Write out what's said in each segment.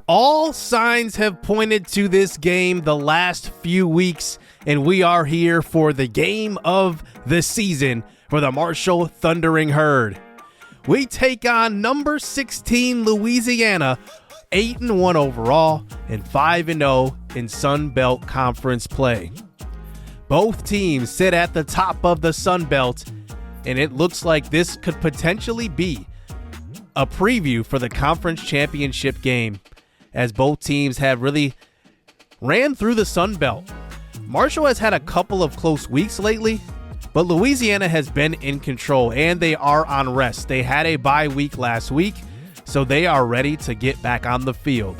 All signs have pointed to this game the last few weeks, and we are here for the game of the season for the Marshall Thundering Herd. We take on number 16 Louisiana, 8-1 overall and 5-0 in Sun Belt Conference play. Both teams sit at the top of the Sun Belt, and it looks like this could potentially be a preview for the conference championship game, as both teams have really ran through the Sun Belt. Marshall has had a couple of close weeks lately, but Louisiana has been in control and they are on rest. They had a bye week last week, so they are ready to get back on the field.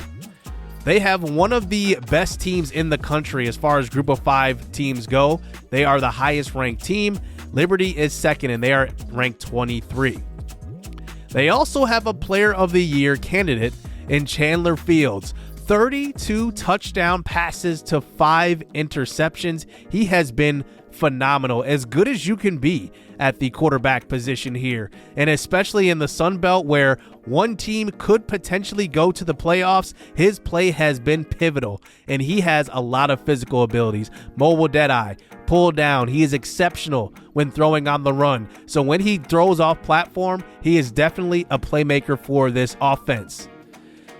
They have one of the best teams in the country as far as group of 5 teams go. They are the highest ranked team. Liberty is second and they are ranked 23. They also have a player of the year candidate in Chandler Fields. 32 touchdown passes to 5 interceptions. He has been phenomenal, as good as you can be at the quarterback position here, and especially in the Sun Belt where one team could potentially go to the playoffs. His play has been pivotal, and he has a lot of physical abilities. Mobile deadeye, pull down. He is exceptional when throwing on the run. So when he throws off platform, he is definitely a playmaker for this offense.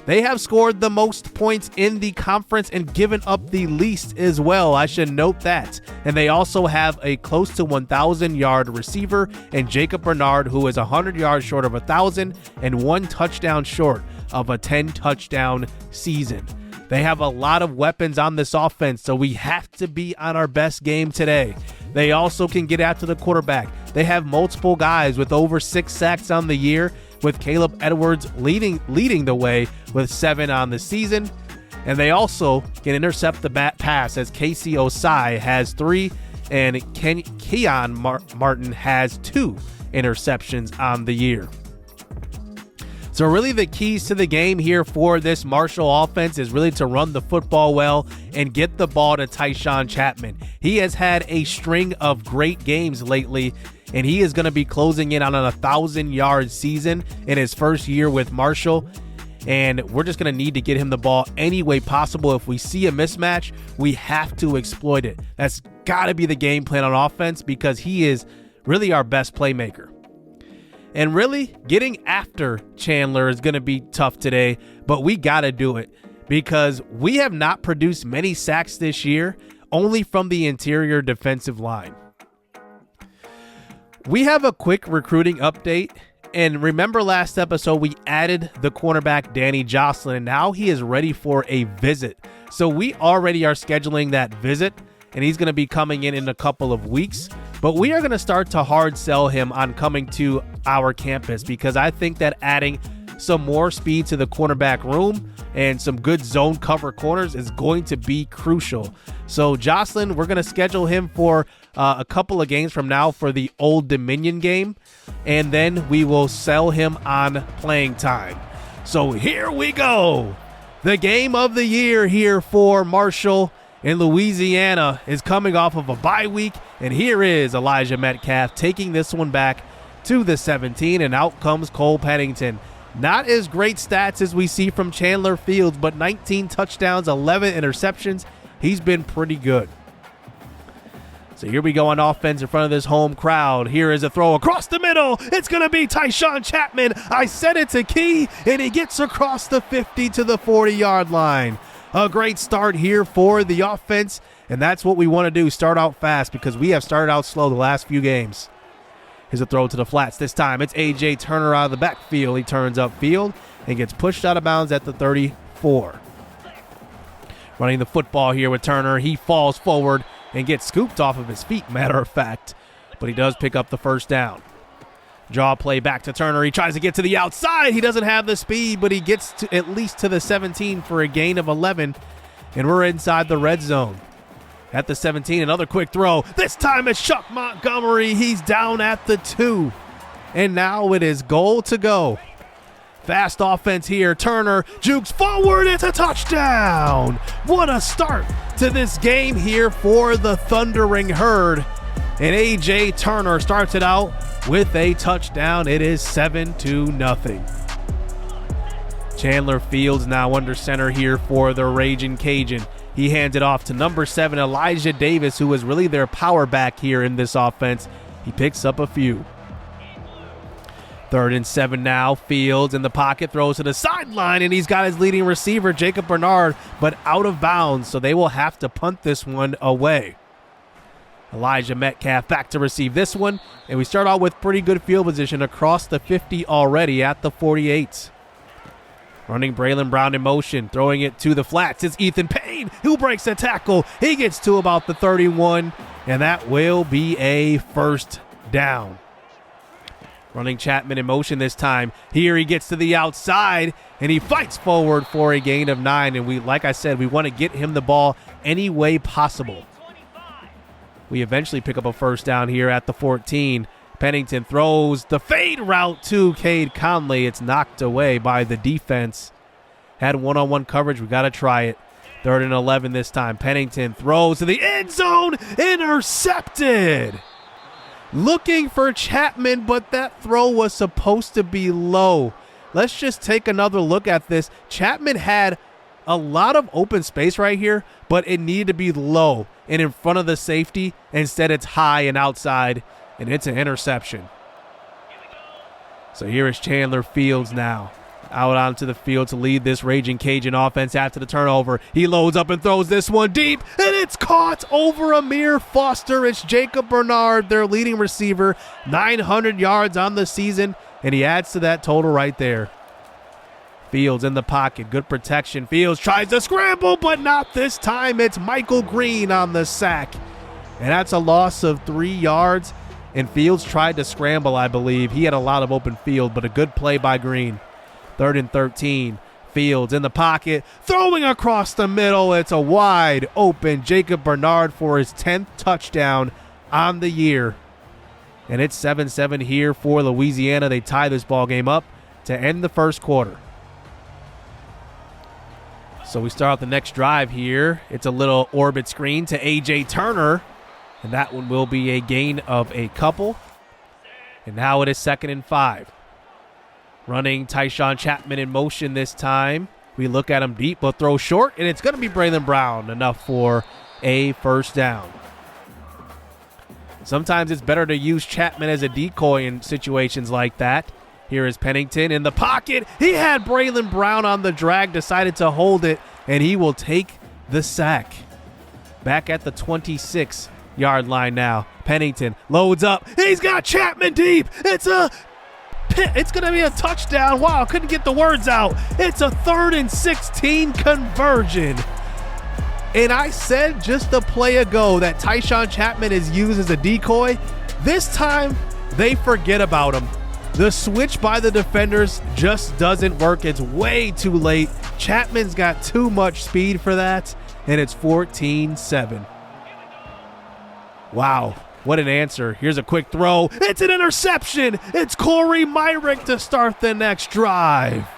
They have scored the most points in the conference and given up the least as well. I should note that. And they also have a close to 1,000-yard receiver in Jacob Bernard, who is 100 yards short of 1,000 and 1 touchdown short of a 10-touchdown season. They have a lot of weapons on this offense, so we have to be on our best game today. They also can get after the quarterback. They have multiple guys with over 6 sacks on the year, with Caleb Edwards leading the way with 7 on the season. And they also can intercept the pass, as Casey Osai has 3 and Keon Martin has 2 interceptions on the year. So really the keys to the game here for this Marshall offense is really to run the football well and get the ball to Tyshawn Chapman. He has had a string of great games lately, and he is going to be closing in on a 1,000-yard season in his first year with Marshall. And we're just going to need to get him the ball any way possible. If we see a mismatch, we have to exploit it. That's got to be the game plan on offense, because he is really our best playmaker. And really, getting after Chandler is going to be tough today, but we got to do it because we have not produced many sacks this year, only from the interior defensive line. We have a quick recruiting update, and remember last episode we added the cornerback Danny Jocelyn, and now he is ready for a visit. So we already are scheduling that visit, and he's going to be coming in a couple of weeks. But we are going to start to hard sell him on coming to our campus, because I think that adding some more speed to the cornerback room and some good zone cover corners is going to be crucial. So Jocelyn, we're going to schedule him for a couple of games from now for the Old Dominion game, and then we will sell him on playing time. So here we go. The game of the year here for Marshall in Louisiana is coming off of a bye week, and here is Elijah Metcalf taking this one back to the 17, and out comes Cole Pennington. Not as great stats as we see from Chandler Fields, but 19 touchdowns, 11 interceptions. He's been pretty good. So here we go on offense in front of this home crowd. Here is a throw across the middle. It's going to be Tyshawn Chapman. I said it to Key, and he gets across the 50 to the 40-yard line. A great start here for the offense, and that's what we want to do, start out fast, because we have started out slow the last few games. Here's a throw to the flats. This time it's A.J. Turner out of the backfield. He turns upfield and gets pushed out of bounds at the 34. Running the football here with Turner. He falls forward and gets scooped off of his feet, matter of fact, but he does pick up the first down. Draw play back to Turner. He tries to get to the outside. He doesn't have the speed, but he gets to at least to the 17 for a gain of 11, and we're inside the red zone. At the 17, another quick throw. This time it's Chuck Montgomery. He's down at the 2, and now it is goal to go. Fast offense here. Turner jukes forward. It's a touchdown. What a start to this game here for the Thundering Herd. And A.J. Turner starts it out with a touchdown. It is 7-0. Chandler Fields now under center here for the Ragin' Cajun. He hands it off to number 7, Elijah Davis, who is really their power back here in this offense. He picks up a few. 3rd and 7 now. Fields in the pocket, throws to the sideline, and he's got his leading receiver, Jacob Bernard, but out of bounds, so they will have to punt this one away. Elijah Metcalf back to receive this one, and we start out with pretty good field position across the 50 already at the 48. Running Braylon Brown in motion, throwing it to the flats. It's Ethan Payne who breaks the tackle. He gets to about the 31, and that will be a first down. Running Chapman in motion this time. Here he gets to the outside, and he fights forward for a gain of 9. And like I said, we want to get him the ball any way possible. We eventually pick up a first down here at the 14. Pennington throws the fade route to Cade Conley. It's knocked away by the defense. Had one-on-one coverage. We got to try it. 3rd and 11 this time. Pennington throws to the end zone. Intercepted. Looking for Chapman, but that throw was supposed to be low. Let's just take another look at this. Chapman had a lot of open space right here, but it needed to be low and in front of the safety. Instead, it's high and outside, and it's an interception. So here is Chandler Fields now, out onto the field to lead this Ragin' Cajun offense after the turnover. He loads up and throws this one deep, and it's caught over Amir Foster. It's Jacob Bernard, their leading receiver, 900 yards on the season, and he adds to that total right there. Fields in the pocket, good protection. Fields tries to scramble, but not this time. It's Michael Green on the sack, and that's a loss of 3 yards. And Fields tried to scramble, I believe. He had a lot of open field, but a good play by Green. 3rd and 13. Fields in the pocket, throwing across the middle. It's a wide open Jacob Bernard for his 10th touchdown on the year. And it's 7-7 here for Louisiana. They tie this ball game up to end the first quarter. So we start out the next drive here. It's a little orbit screen to A.J. Turner, and that one will be a gain of a couple. And now it is 2nd and 5. Running Tyshawn Chapman in motion this time. We look at him deep, but throw short, and it's going to be Braylon Brown, enough for a first down. Sometimes it's better to use Chapman as a decoy in situations like that. Here is Pennington in the pocket. He had Braylon Brown on the drag, decided to hold it, and he will take the sack. Back at the 26-yard line now. Pennington loads up. He's got Chapman deep. It's going to be a touchdown. Wow, couldn't get the words out. It's a 3rd and 16 conversion. And I said just a play ago that Tyshawn Chapman is used as a decoy. This time, they forget about him. The switch by the defenders just doesn't work. It's way too late. Chapman's got too much speed for that, and it's 14-7. Wow, what an answer. Here's a quick throw. It's an interception. It's Corey Myrick to start the next drive.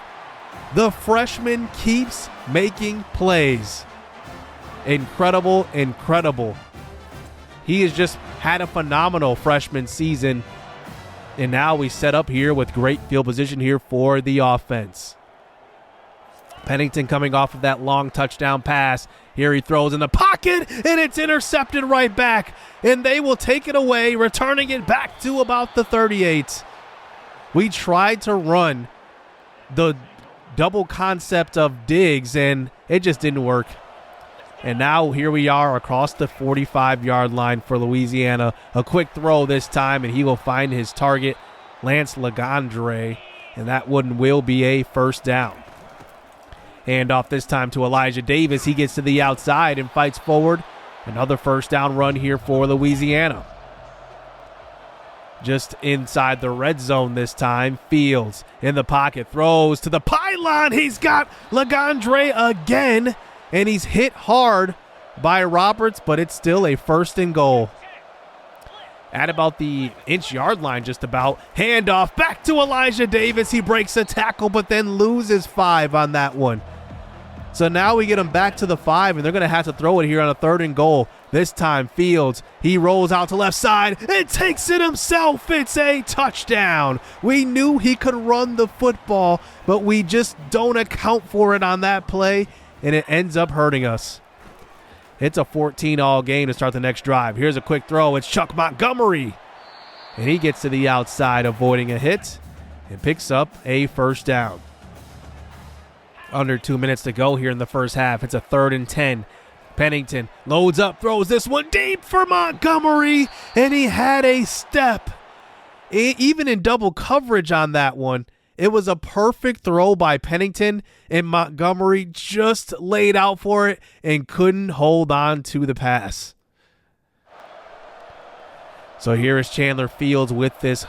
The freshman keeps making plays. Incredible, incredible. He has just had a phenomenal freshman season. And now we set up here with great field position here for the offense. Pennington coming off of that long touchdown pass. Here he throws in the pocket, and it's intercepted right back. And they will take it away, returning it back to about the 38. We tried to run the double concept of Diggs, and it just didn't work. And now here we are across the 45-yard line for Louisiana. A quick throw this time, and he will find his target, Lance Legendre, and that one will be a first down. Handoff this time to Elijah Davis. He gets to the outside and fights forward. Another first down run here for Louisiana. Just inside the red zone this time. Fields in the pocket, throws to the pylon. He's got Legendre again. And he's hit hard by Roberts, but it's still a 1st and goal. At about the inch-yard line just about. Handoff back to Elijah Davis. He breaks a tackle, but then loses 5 on that one. So now we get him back to the 5, and they're going to have to throw it here on a 3rd and goal. This time Fields, he rolls out to left side and takes it himself. It's a touchdown. We knew he could run the football, but we just don't account for it on that play, and it ends up hurting us. It's a 14-all game to start the next drive. Here's a quick throw. It's Chuck Montgomery, and he gets to the outside, avoiding a hit, and picks up a first down. Under 2 minutes to go here in the first half. It's a 3rd and 10. Pennington loads up, throws this one deep for Montgomery, and he had a step. Even in double coverage on that one, it was a perfect throw by Pennington, and Montgomery just laid out for it and couldn't hold on to the pass. So here is Chandler Fields with this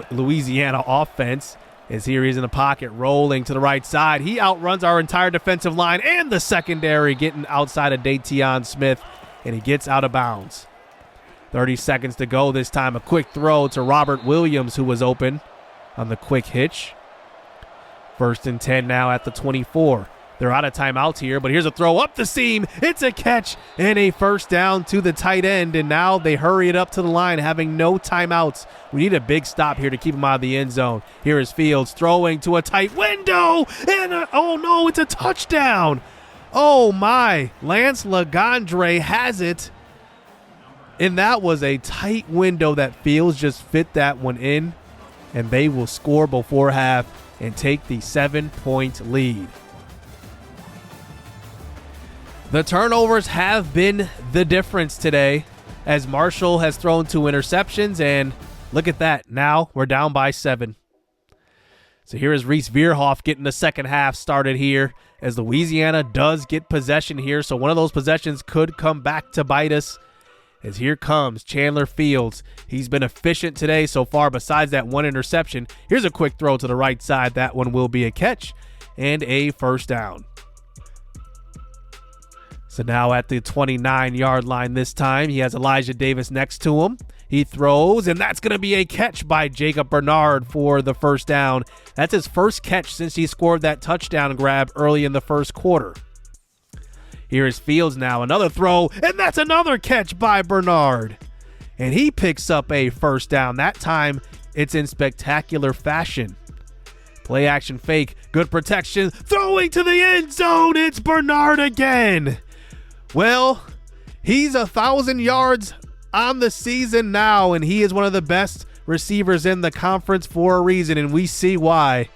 Louisiana offense. As here he's in the pocket, rolling to the right side. He outruns our entire defensive line and the secondary, getting outside of Dateon Smith, and he gets out of bounds. 30 seconds to go this time. A quick throw to Robert Williams, who was open on the quick hitch. 1st and 10 now at the 24. They're out of timeouts here, but here's a throw up the seam. It's a catch and a first down to the tight end, and now they hurry it up to the line, having no timeouts. We need a big stop here to keep him out of the end zone. Here is Fields throwing to a tight window, and oh no, it's a touchdown. Oh my, Lance Legendre has it, and that was a tight window that Fields just fit that one in, and they will score before half and take the 7-point lead. The turnovers have been the difference today, as Marshall has thrown 2 interceptions, and look at that. Now we're down by 7. So here is Reese Veerhoff getting the second half started here, as Louisiana does get possession here, so one of those possessions could come back to bite us. As here comes Chandler Fields. He's been efficient today so far besides that 1 interception. Here's a quick throw to the right side. That one will be a catch and a first down. So now at the 29-yard line this time, he has Elijah Davis next to him. He throws, and that's going to be a catch by Jacob Bernard for the first down. That's his first catch since he scored that touchdown grab early in the first quarter. Here is Fields now, another throw, and that's another catch by Bernard. And he picks up a first down. That time, it's in spectacular fashion. Play action fake, good protection, throwing to the end zone. It's Bernard again. Well, he's 1,000 yards on the season now, and he is one of the best receivers in the conference for a reason, and we see why.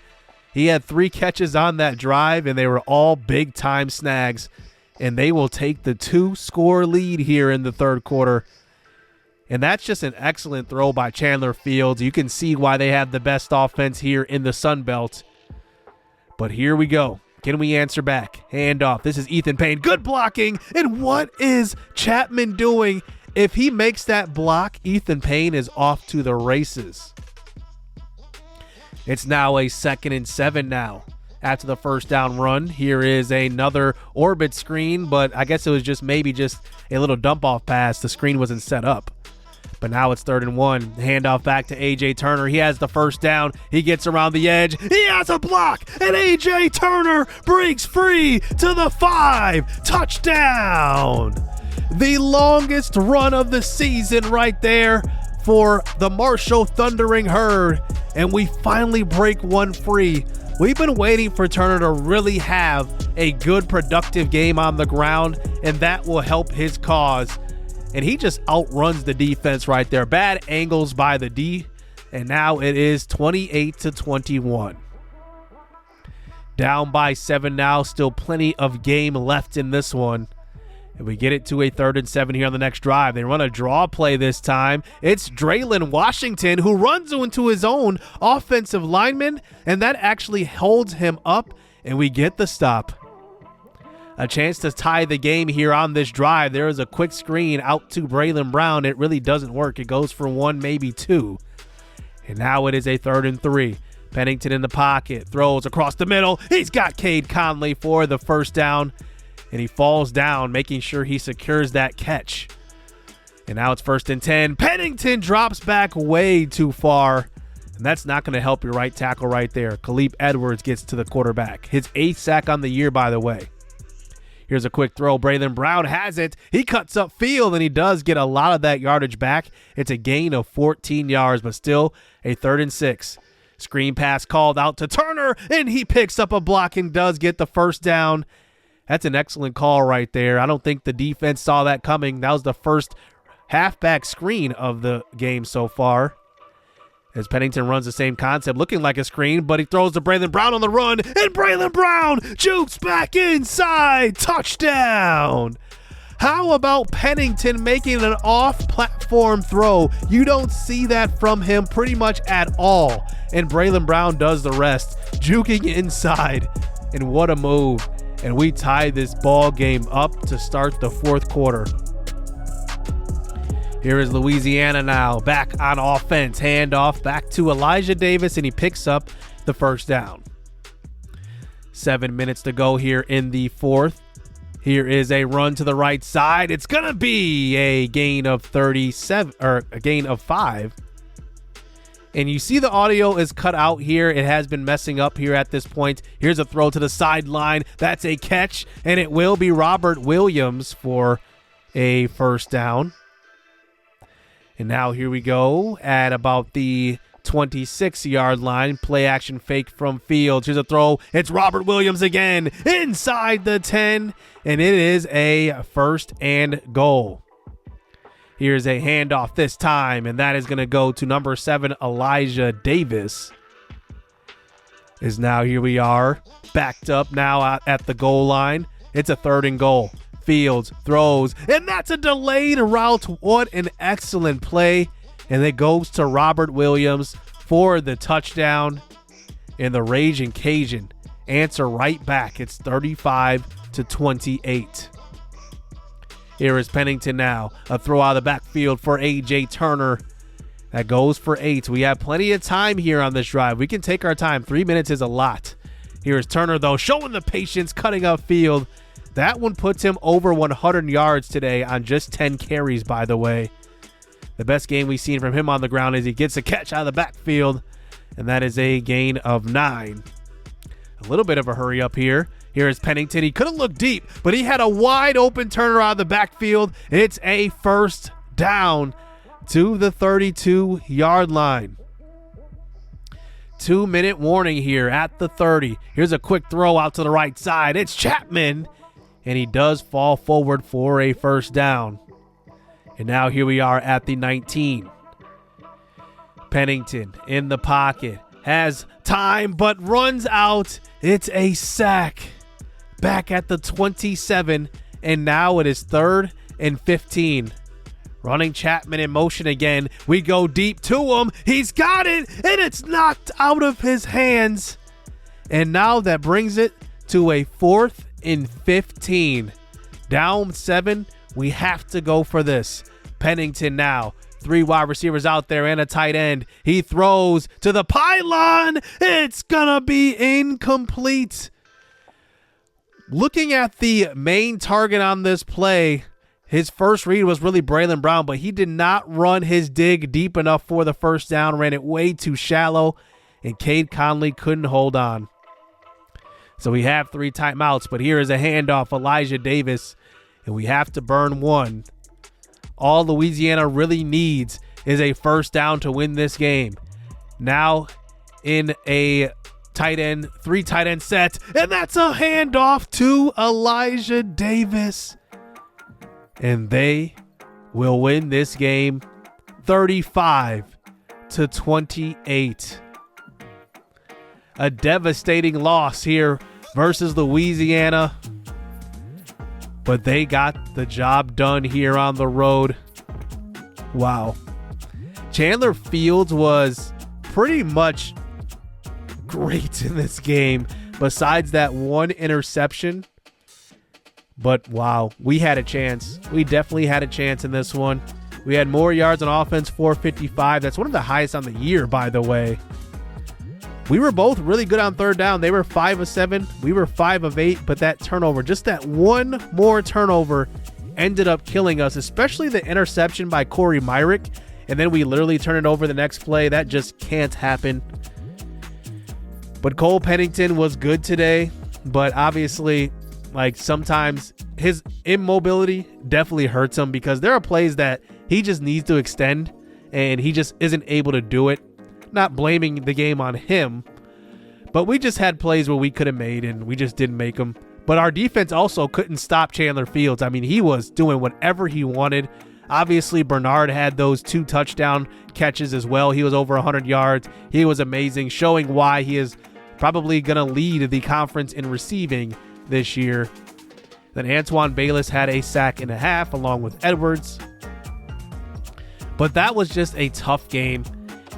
He had 3 catches on that drive, and they were all big-time snags, and they will take the 2-score lead here in the third quarter. And that's just an excellent throw by Chandler Fields. You can see why they have the best offense here in the Sun Belt. But here we go. Can we answer back? Handoff. This is Ethan Payne. Good blocking. And what is Chapman doing? If he makes that block, Ethan Payne is off to the races. It's now a 2nd and 7 now. After the first down run, here is another orbit screen, but I guess it was just maybe just a little dump-off pass. The screen wasn't set up. But now it's 3rd and 1. Handoff back to A.J. Turner. He has the first down. He gets around the edge. He has a block. And A.J. Turner breaks free to the 5. Touchdown. The longest run of the season right there for the Marshall Thundering Herd. And we finally break one free. We've been waiting for Turner to really have a good, productive game on the ground, and that will help his cause. And he just outruns the defense right there. Bad angles by the D, and now it is 28-21. Down by 7 now, still plenty of game left in this one. And we get it to a 3rd and 7 here on the next drive. They run a draw play this time. It's Draylon Washington who runs into his own offensive lineman, and that actually holds him up, and we get the stop. A chance to tie the game here on this drive. There is a quick screen out to Braylon Brown. It really doesn't work. It goes for 1, maybe 2. And now it is a 3rd and 3. Pennington in the pocket, throws across the middle. He's got Cade Conley for the first down. And he falls down, making sure he secures that catch. And now it's 1st and 10. Pennington drops back way too far. And that's not going to help your right tackle right there. Khalif Edwards gets to the quarterback. His 8th sack on the year, by the way. Here's a quick throw. Braylon Brown has it. He cuts up field, and he does get a lot of that yardage back. It's a gain of 14 yards, but still a 3rd and 6. Screen pass called out to Turner, and he picks up a block and does get the first down. That's an excellent call right there. I don't think the defense saw that coming. That was the first halfback screen of the game so far. As Pennington runs the same concept, looking like a screen, but he throws to Braylon Brown on the run, and Braylon Brown jukes back inside. Touchdown! How about Pennington making an off-platform throw? You don't see that from him pretty much at all, and Braylon Brown does the rest, juking inside, and what a move. And we tie this ball game up to start the 4th quarter. Here is Louisiana now, back on offense. Handoff back to Elijah Davis, and he picks up the first down. 7 minutes to go here in the 4th. Here is a run to the right side. It's going to be a gain of 37, or a gain of 5. And you see the audio is cut out here. It has been messing up here at this point. Here's a throw to the sideline. That's a catch, and it will be Robert Williams for a first down. And now here we go at about the 26-yard line. Play action fake from Fields. Here's a throw. It's Robert Williams again inside the 10, and it is a 1st and goal. Here's a handoff this time, and that is going to go to number 7, Elijah Davis. Here we are, backed up now at the goal line. It's a 3rd and goal. Fields throws, and that's a delayed route. What an excellent play. And it goes to Robert Williams for the touchdown. And the Raging Cajun answer right back. It's 35-28. Here is Pennington now. A throw out of the backfield for A.J. Turner. That goes for 8. We have plenty of time here on this drive. We can take our time. 3 minutes is a lot. Here is Turner, though, showing the patience, cutting up field. That one puts him over 100 yards today on just 10 carries, by the way. The best game we've seen from him on the ground is he gets a catch out of the backfield, and that is a gain of 9. A little bit of a hurry up here. Here is Pennington. He couldn't look deep, but he had a wide open Turner out of the backfield. It's a first down to the 32-yard line. 2-minute warning here at the 30. Here's a quick throw out to the right side. It's Chapman, and he does fall forward for a first down. And now here we are at the 19. Pennington in the pocket, has time, but runs out. It's a sack. Back at the 27, and now it is 3rd and 15. Running Chapman in motion again. We go deep to him. He's got it, and it's knocked out of his hands. And now that brings it to a 4th and 15. Down 7. We have to go for this. Pennington now. 3 wide receivers out there and a tight end. He throws to the pylon. It's gonna be incomplete. Looking at the main target on this play, his first read was really Braylon Brown, but he did not run his dig deep enough for the first down, ran it way too shallow, and Cade Conley couldn't hold on. So we have 3 timeouts, but here is a handoff, Elijah Davis, and we have to burn 1. All Louisiana really needs is a first down to win this game. Now in a 3 tight end set, and that's a handoff to Elijah Davis. And they will win this game 35-28. A devastating loss here versus Louisiana, but they got the job done here on the road. Wow. Chandler Fields was pretty much great in this game, besides that 1 interception. But wow, we had a chance. We definitely had a chance in this one. We had more yards on offense, 455. That's one of the highest on the year, by the way. We were both really good on 3rd down. They were 5 of 7. We were 5 of 8. But that turnover, just that 1 more turnover, ended up killing us, especially the interception by Corey Myrick. And then we literally turn it over the next play. That just can't happen. But Cole Pennington was good today. But obviously, Like sometimes his immobility definitely hurts him because there are plays that he just needs to extend and he just isn't able to do it. Not blaming the game on him, but we just had plays where we could have made and we just didn't make them. But our defense also couldn't stop Chandler Fields. I mean, he was doing whatever he wanted. Obviously, Bernard had those 2 touchdown catches as well. He was over 100 yards. He was amazing, showing why he is probably going to lead the conference in receiving this year. Then Antoine Bayless had a sack and a half along with Edwards. But that was just a tough game.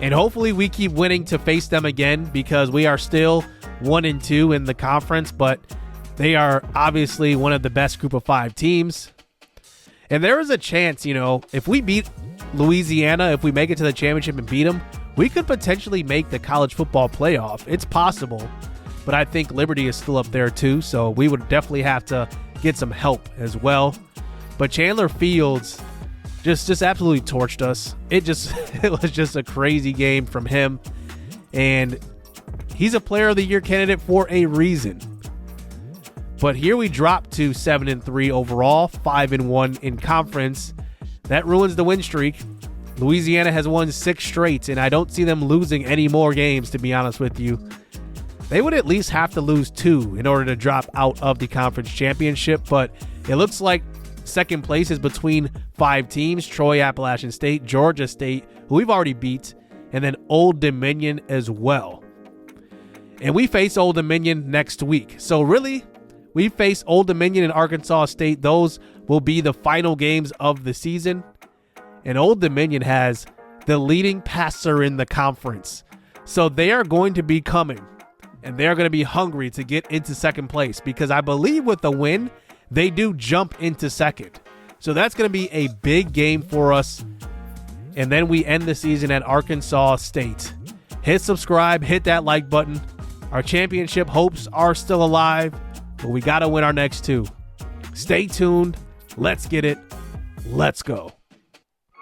And hopefully we keep winning to face them again because we are still 1-2 in the conference, but they are obviously one of the best group of 5 teams. And there is a chance, if we beat Louisiana, if we make it to the championship and beat them, we could potentially make the college football playoff. It's possible, but I think Liberty is still up there too, so we would definitely have to get some help as well. But Chandler Fields just absolutely torched us. It was just a crazy game from him, and he's a Player of the Year candidate for a reason. But here we drop to 7-3 overall, 5-1 in conference. That ruins the win streak. Louisiana has won 6 straight, and I don't see them losing any more games, to be honest with you. They would at least have to lose 2 in order to drop out of the conference championship, but it looks like second place is between 5 teams: Troy, Appalachian State, Georgia State, who we've already beat, and then Old Dominion as well. And we face Old Dominion next week. So really, we face Old Dominion and Arkansas State. Those will be the final games of the season. And Old Dominion has the leading passer in the conference. So they are going to be coming, and they're going to be hungry to get into second place because I believe with the win, they do jump into second. So that's going to be a big game for us. And then we end the season at Arkansas State. Hit subscribe, hit that like button. Our championship hopes are still alive, but we got to win our next 2. Stay tuned. Let's get it. Let's go.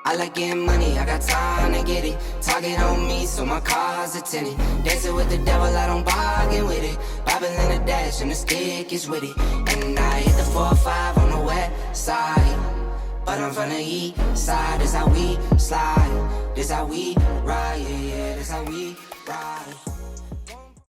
I like getting money, I got time to get it. Target on me, so my car's a tinted. Dancing with the devil, I don't bargain with it. Bobbing in the dash, and the stick is with it. And I hit the 4-5 on the west side. But I'm from the east side, this how we slide. This how we ride, yeah, this how we ride.